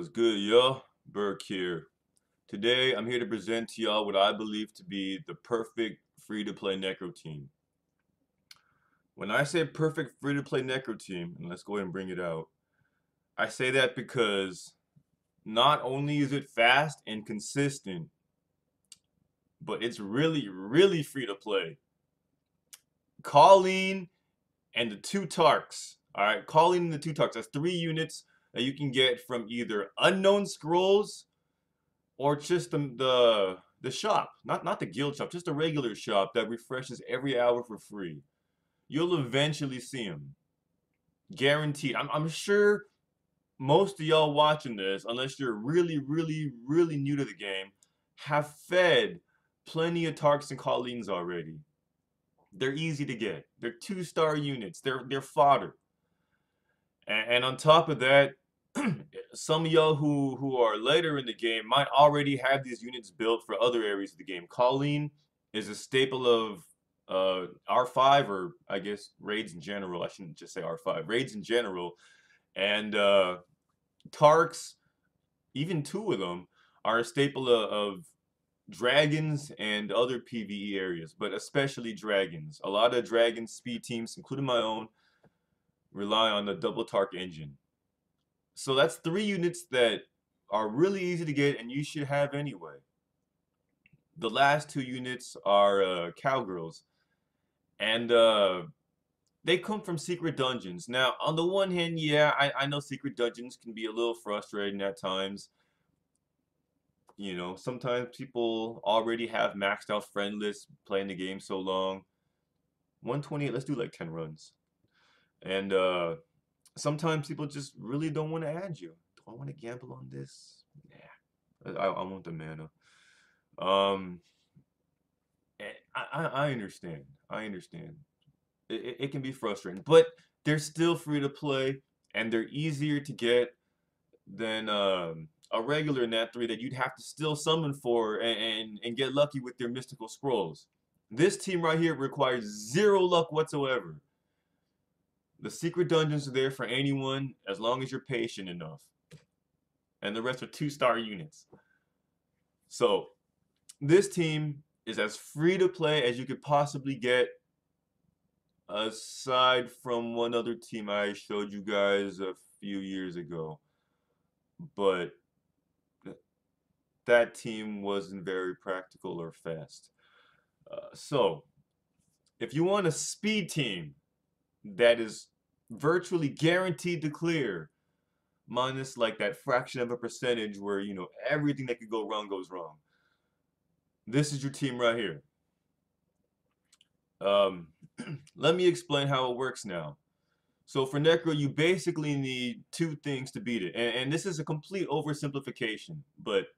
What's good, y'all? Burke here. Today, I'm here to present to y'all what I believe to be the perfect free-to-play Necro team. When I say perfect free-to-play Necro team, and let's go ahead and bring it out, I say that because not only is it fast and consistent, but it's really, really free to play. Colleen and the two Tarks. Alright, Colleen and the two Tarks. That's 3 units that you can get from either unknown scrolls or just the shop, not the guild shop, just a regular shop that refreshes every hour for free. You'll eventually see them, guaranteed. I'm sure most of y'all watching this, unless you're really, really, really new to the game, have fed plenty of Tarks and Colleens already. They're easy to get. They're 2-star units. They're fodder. And on top of that, some of y'all who are later in the game might already have these units built for other areas of the game. Colleen is a staple of R5, or I guess raids in general. I shouldn't just say R5. Raids in general. And Tarks, even 2 of them, are a staple of dragons and other PvE areas, but especially dragons. A lot of dragon speed teams, including my own, rely on the double Tark engine. So that's 3 units that are really easy to get and you should have anyway. The last 2 units are cowgirls, and they come from secret dungeons. Now, on the one hand, yeah, I know secret dungeons can be a little frustrating at times. You know, sometimes people already have maxed out friend lists playing the game so long. 128, let's do like 10 runs. And sometimes people just really don't want to add you. Do I want to gamble on this? Yeah, I want the mana. Um, I understand. I understand. It can be frustrating, but they're still free to play, and they're easier to get than a regular Nat3 that you'd have to still summon for and get lucky with their mystical scrolls. This team right here requires 0 luck whatsoever. The secret dungeons are there for anyone as long as you're patient enough. And the rest are 2-star units. So, this team is as free to play as you could possibly get, aside from one other team I showed you guys a few years ago. But that team wasn't very practical or fast. So, if you want a speed team that is virtually guaranteed to clear, minus like that fraction of a percentage where, you know, everything that could go wrong goes wrong, this is your team right here. Let me explain how it works now. So for Necro, you basically need 2 things to beat it. And this is a complete oversimplification, but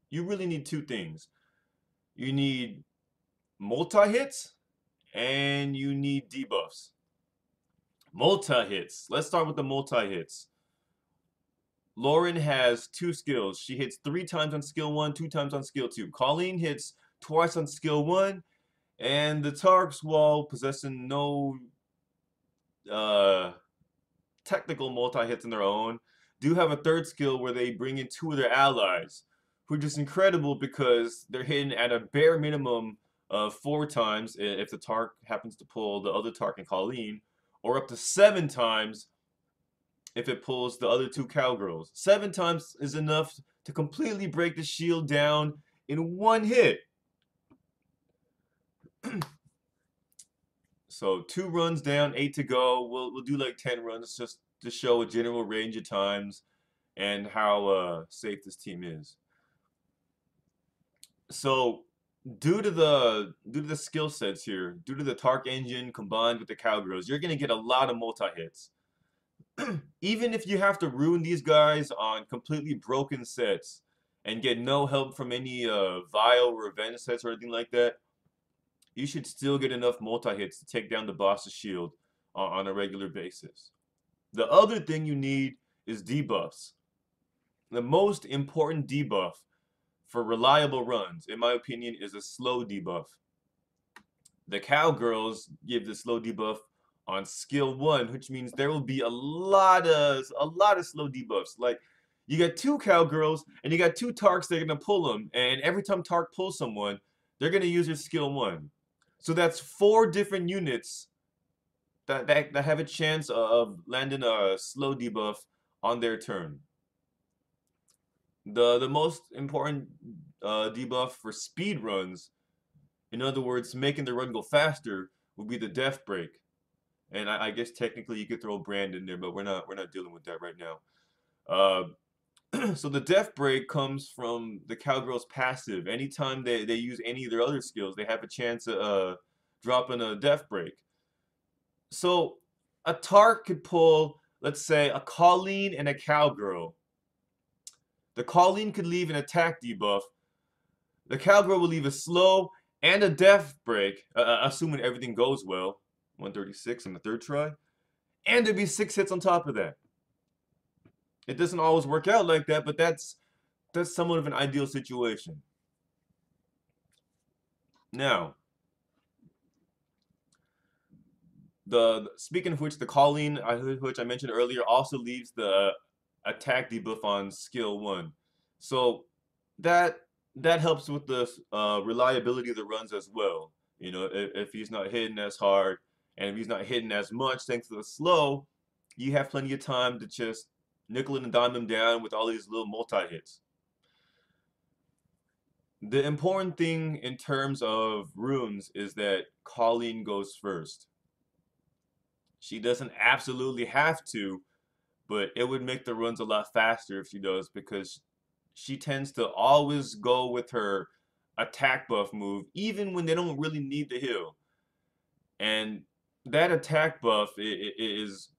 you really need 2 things. You need multi-hits and you need debuffs. Multi-hits. Let's start with the multi-hits. Lauren has 2 skills. She hits 3 times on skill 1, 2 times on skill 2. Colleen hits twice on skill 1, and the Tarks, while possessing no technical multi-hits in their own, do have a 3rd skill where they bring in 2 of their allies, who are just incredible because they're hitting at a bare minimum of 4 times if the Tark happens to pull the other Tark and Colleen, or up to 7 times if it pulls the other 2 cowgirls. 7 times is enough to completely break the shield down in 1 hit. So 2 runs down, 8 to go. We'll do like 10 runs just to show a general range of times and how safe this team is. So due to the skill sets here, due to the Tark engine combined with the cowgirls, you're gonna get a lot of multi-hits. Even if you have to ruin these guys on completely broken sets and get no help from any vile revenge sets or anything like that, you should still get enough multi-hits to take down the boss's shield on a regular basis. The other thing you need is debuffs. The most important debuff for reliable runs, in my opinion, is a slow debuff. The cowgirls give the slow debuff on skill 1, which means there will be a lot of slow debuffs. Like, You got two cowgirls, and you got two Tarks that are gonna pull them. And every time Tark pulls someone, they're gonna use their skill 1. So that's 4 different units that have a chance of landing a slow debuff on their turn. The most important debuff for speed runs, in other words, making the run go faster, would be the Death Break. And I guess technically you could throw Brand in there, but we're not dealing with that right now. So the Death Break comes from the Cowgirl's passive. Anytime they use any of their other skills, they have a chance of dropping a Death Break. So a Tark could pull, let's say, a Colleen and a Cowgirl. The Colleen could leave an attack debuff. The Cowgirl will leave a slow and a Death Break, assuming everything goes well. 136 on the third try. And there'd be 6 hits on top of that. It doesn't always work out like that, but that's somewhat of an ideal situation. Now, speaking of which, the Colleen, which I mentioned earlier, also leaves the attack debuff on skill 1. So that helps with the reliability of the runs as well. You know, if he's not hitting as hard and if he's not hitting as much thanks to the slow, you have plenty of time to just nickel and dime him down with all these little multi-hits. The important thing in terms of runes is that Colleen goes first. She doesn't absolutely have to, but it would make the runs a lot faster if she does, because she tends to always go with her attack buff move, even when they don't really need the heal. And that attack buff is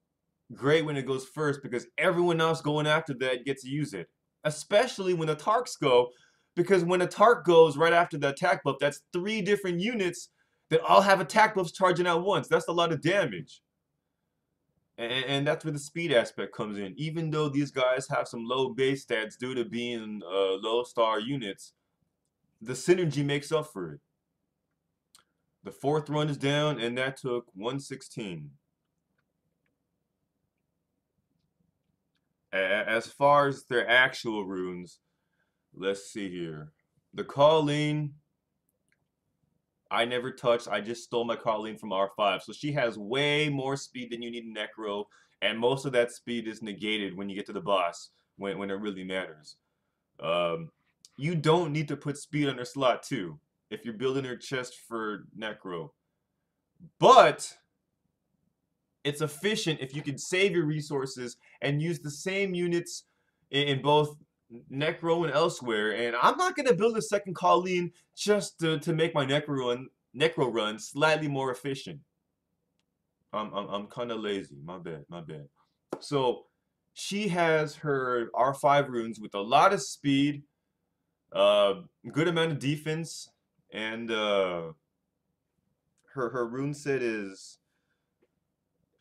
great when it goes first, because everyone else going after that gets to use it. Especially when the Tarks go, because when a Tark goes right after the attack buff, that's 3 different units that all have attack buffs charging at once. That's a lot of damage. And that's where the speed aspect comes in. Even though these guys have some low base stats due to being low star units, the synergy makes up for it. The 4th run is down, and that took 116. As far as their actual runes, let's see here. The Colleen, I never touched. I just stole my Colleen from R5. So she has way more speed than you need in Necro, and most of that speed is negated when you get to the boss, when it really matters. You don't need to put speed on her slot 2 if you're building her chest for Necro. But it's efficient if you can save your resources and use the same units in both Necro and elsewhere. And I'm not going to build a second Colleen just to make my Necro run slightly more efficient. I'm kind of lazy. My bad, my bad. So she has her R5 runes with a lot of speed, good amount of defense, and her rune set is,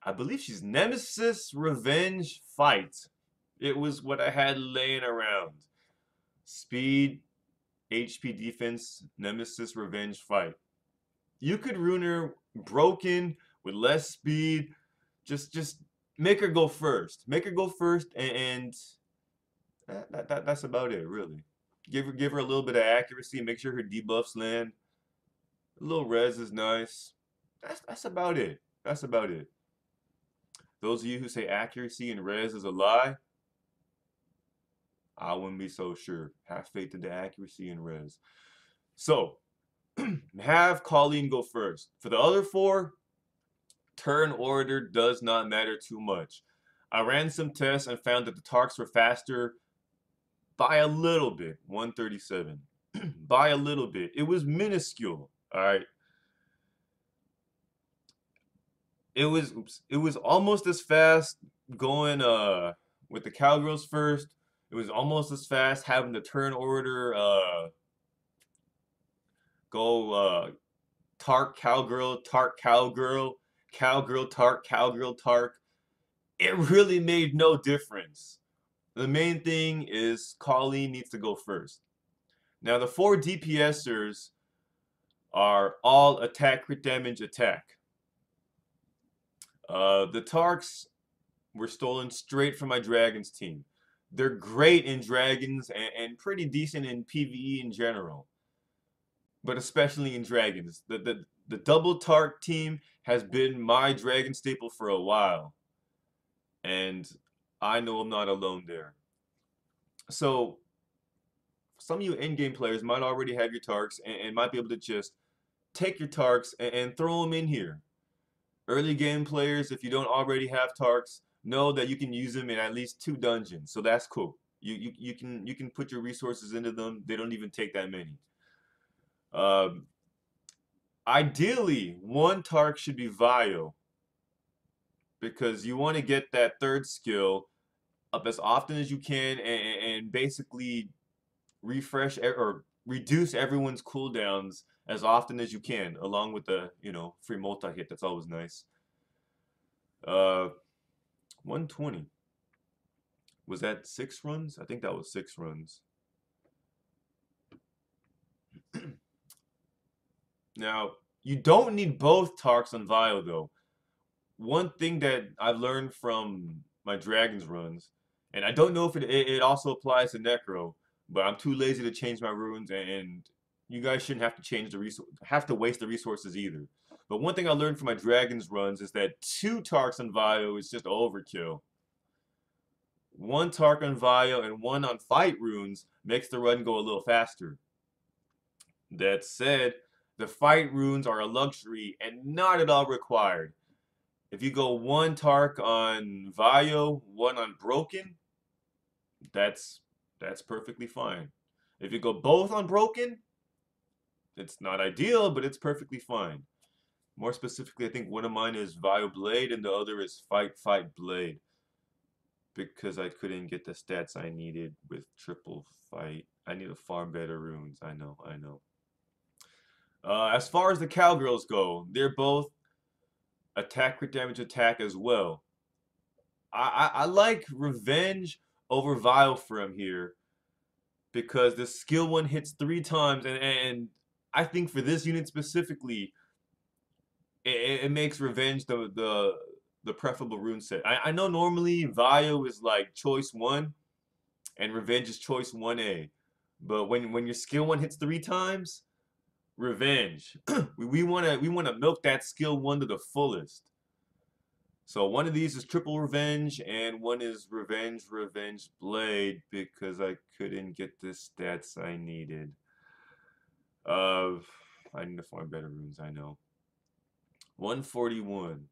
I believe she's Nemesis Revenge Fight. It was what I had laying around. Speed, HP defense, Nemesis Revenge Fight. You could rune her broken with less speed. Just make her go first. Make her go first, and that's about it, really. Give her a little bit of accuracy. Make sure her debuffs land. A little res is nice. That's about it. That's about it. Those of you who say accuracy and res is a lie, I wouldn't be so sure. Have faith in the accuracy and res. So, have Colleen go first. For the other 4, turn order does not matter too much. I ran some tests and found that the Tarks were faster by a little bit. 137. By a little bit. It was minuscule. Alright. It was almost as fast going with the Cowgirls first. It was almost as fast having the turn order go Tark Cowgirl, Tark Cowgirl, Cowgirl Tark, Cowgirl Tark. It really made no difference. The main thing is Colleen needs to go first. Now the 4 DPSers are all attack, crit damage, attack. The Tarks were stolen straight from my Dragons team. They're great in dragons and pretty decent in PvE in general, but especially in dragons. The double Tark team has been my dragon staple for a while, and I know I'm not alone there. So some of you in-game players might already have your Tarks and might be able to just take your Tarks and throw them in here. Early game players, if you don't already have Tarks, know that you can use them in at least 2 dungeons, so that's cool. You can put your resources into them. They don't even take that many. Um, Ideally, one Tark should be Vio because you want to get that third skill up as often as you can and basically refresh or reduce everyone's cooldowns as often as you can, along with the free multi hit. That's always nice. Uh, 120. Was that 6 runs? I think that was 6 runs. Now, you don't need both Tarks on Vio though. One thing that I've learned from my Dragons runs, and I don't know if it also applies to Necro, but I'm too lazy to change my runes, and you guys shouldn't have to have to waste the resources either. But one thing I learned from my Dragons runs is that 2 Tarks on Vio is just overkill. 1 Tark on Vio and 1 on fight runes makes the run go a little faster. That said, the fight runes are a luxury and not at all required. If you go 1 Tark on Vio, 1 on Broken, that's perfectly fine. If you go both on Broken, it's not ideal, but it's perfectly fine. More specifically, I think one of mine is Vio Blade and the other is Fight Blade. Because I couldn't get the stats I needed with triple fight. I need to farm better runes. I know, I know. As far as the Cowgirls go, they're both attack crit damage attack as well. I like Revenge over Vile from here because the skill 1 hits 3 times, and I think for this unit specifically, it makes Revenge the preferable rune set. I know normally Vio is like choice 1 and Revenge is choice 1A, but when your skill 1 hits 3 times, Revenge. we wanna milk that skill 1 to the fullest. So one of these is triple Revenge, and one is Revenge Blade because I couldn't get the stats I needed. I need to farm better runes. I know. 141.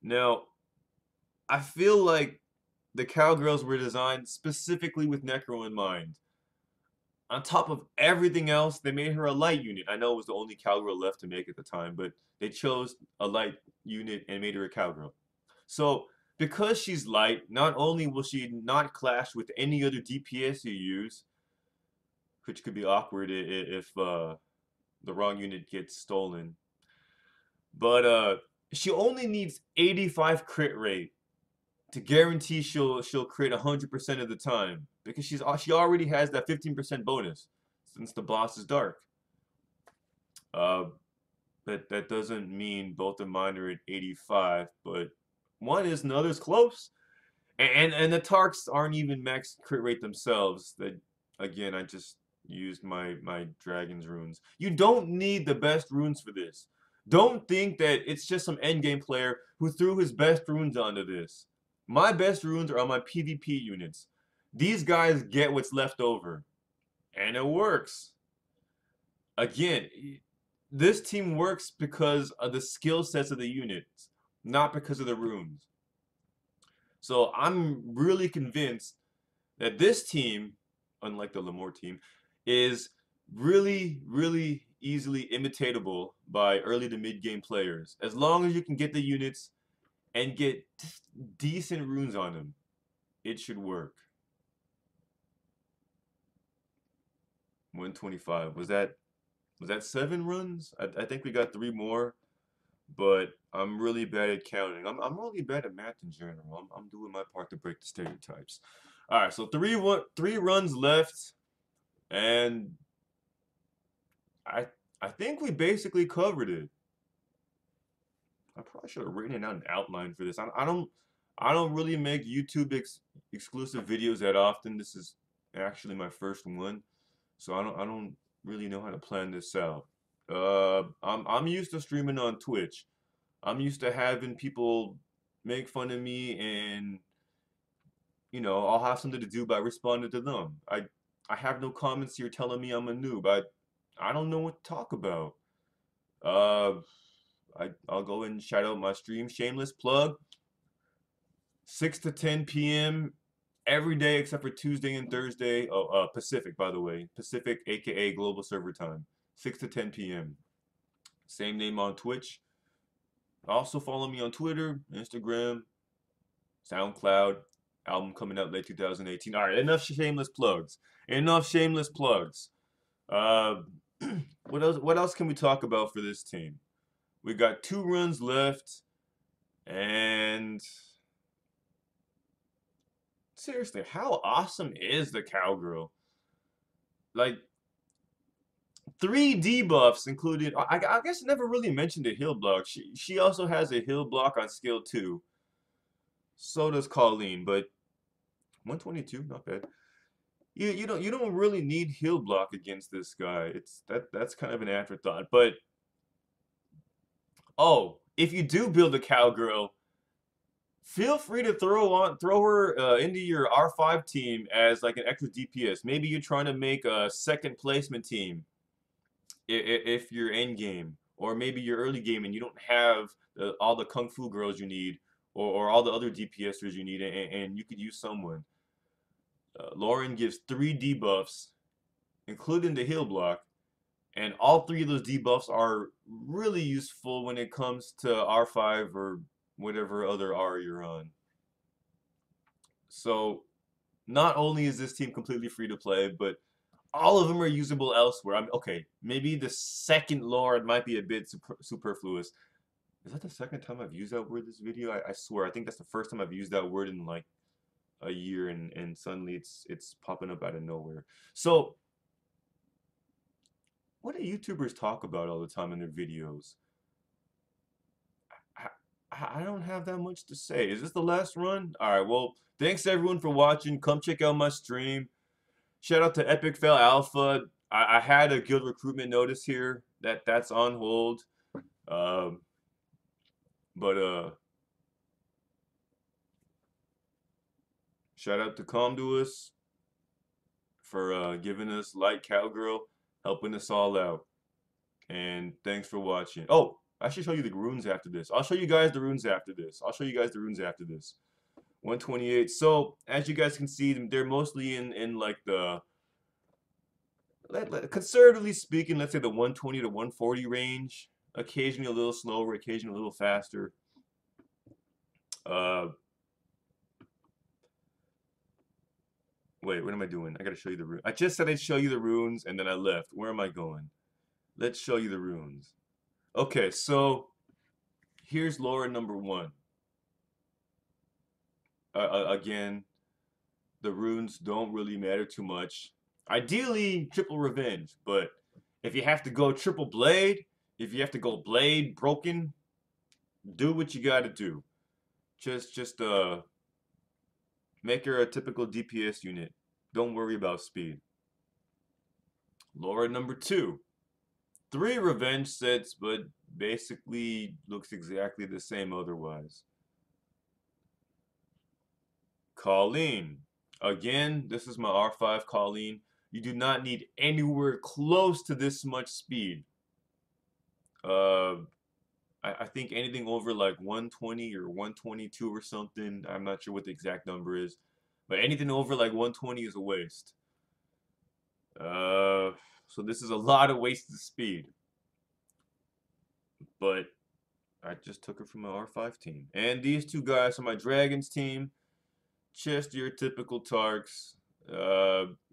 Now, I feel like the Cowgirls were designed specifically with Necro in mind. On top of everything else, they made her a light unit. I know it was the only Cowgirl left to make at the time, but they chose a light unit and made her a Cowgirl. So, because she's light, not only will she not clash with any other DPS you use, which could be awkward if the wrong unit gets stolen, but she only needs 85 crit rate to guarantee she'll crit 100% of the time because she already has that 15% bonus since the boss is dark. But that doesn't mean both of mine are at 85, but one is and the other's close. And the Tarks aren't even max crit rate themselves. That again, I just used my Dragon's runes. You don't need the best runes for this. Don't think that it's just some endgame player who threw his best runes onto this. My best runes are on my PvP units. These guys get what's left over. And it works. Again, this team works because of the skill sets of the units, not because of the runes. So I'm really convinced that this team, unlike the Lamore team, is really, really easily imitatable by early to mid game players. As long as you can get the units and get decent runes on them, it should work. 125. Was that 7 runs? I think we got 3 more, but I'm really bad at counting. I'm really bad at math in general. I'm doing my part to break the stereotypes. All right, so 3 runs left, and I think we basically covered it. I probably should have written it out an outline for this. I don't really make YouTube exclusive videos that often. This is actually my first one, so I don't really know how to plan this out. I'm used to streaming on Twitch. I'm used to having people make fun of me, and I'll have something to do by responding to them. I have no comments here telling me I'm a noob. I don't know what to talk about. Uh, I'll go and shout out my stream. Shameless plug. 6 to 10 p.m. every day except for Tuesday and Thursday. Oh, Pacific, by the way. Pacific, aka global server time. 6 to 10 p.m. Same name on Twitch. Also follow me on Twitter, Instagram, SoundCloud. Album coming out late 2018. All right, enough shameless plugs. Enough shameless plugs. Uh, what else can we talk about for this team? We got 2 runs left, and seriously, how awesome is the cowgirl? Like 3 debuffs included. I guess I never really mentioned the heal block. She also has a heal block on skill 2. So does Colleen, but 122, not bad. You don't really need heal block against this guy. That's kind of an afterthought. But oh, if you do build a cowgirl, feel free to throw her into your R5 team as like an extra DPS. Maybe you're trying to make a second placement team if you're end game, or maybe you're early game and you don't have all the kung fu girls you need, or all the other DPSers you need, and you could use someone. Lauren gives 3 debuffs, including the heal block, and all 3 of those debuffs are really useful when it comes to R5 or whatever other R you're on. So not only is this team completely free to play, but all of them are usable elsewhere. Okay, maybe the second Lord might be a bit superfluous. Is that the second time I've used that word this video? I swear, I think that's the first time I've used that word in like a year, and suddenly it's popping up out of nowhere. So, what do YouTubers talk about all the time in their videos? I don't have that much to say. Is this the last run? All right, well, thanks everyone for watching. Come check out my stream. Shout out to Epic Fail Alpha. I had a guild recruitment notice here that's on hold. Um, but shout out to Comduus for giving us Light Cowgirl, helping us all out. And thanks for watching. Oh, I should show you the runes after this. I'll show you guys the runes after this. 128. So as you guys can see, they're mostly in like the, conservatively speaking, let's say the 120 to 140 range. Occasionally a little slower, occasionally a little faster. Wait, what am I doing? I gotta show you the runes. I just said I'd show you the runes, and then I left. Where am I going? Let's show you the runes. Okay, so here's lore number 1. Again, the runes don't really matter too much. Ideally, triple revenge, but if you have to go triple blade, if you have to go blade broken, do what you gotta do. Just make her a typical DPS unit. Don't worry about speed. Lore number 2. 3 revenge sets, but basically looks exactly the same otherwise. Colleen. Again, this is my R5 Colleen. You do not need anywhere close to this much speed. I think anything over like 120 or 122 or something, I'm not sure what the exact number is, but anything over like 120 is a waste. So this is a lot of wasted speed. But I just took it from my R5 team. And these 2 guys are my Dragons team. Just your typical Tarks.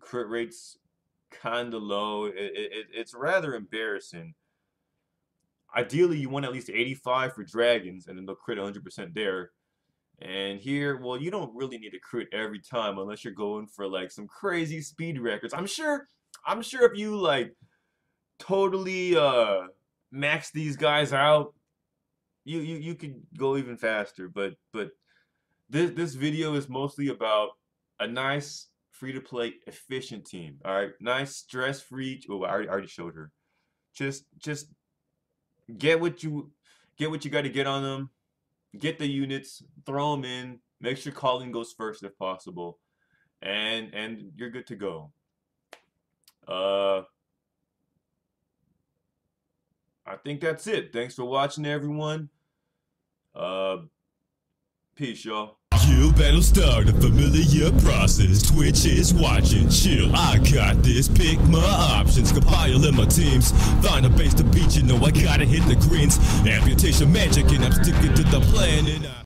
Crit rate's kind of low. It's rather embarrassing. Ideally, you want at least 85 for Dragons, and then they'll crit 100% there. And here, well, you don't really need to crit every time unless you're going for like some crazy speed records. I'm sure if you like totally max these guys out, you could go even faster. But this video is mostly about a nice free-to-play efficient team. All right, nice stress-free. Oh, I already showed her. Just get what you got to get on them. Get the units, throw them in. Make sure calling goes first if possible, and you're good to go. I think that's it. Thanks for watching, everyone. Peace, y'all. You better start a familiar process. Twitch is watching, chill. I got this. Pick my options, compiling my teams. Find a base to beat, you know I gotta hit the greens. Amputation magic, and I'm sticking to the plan. And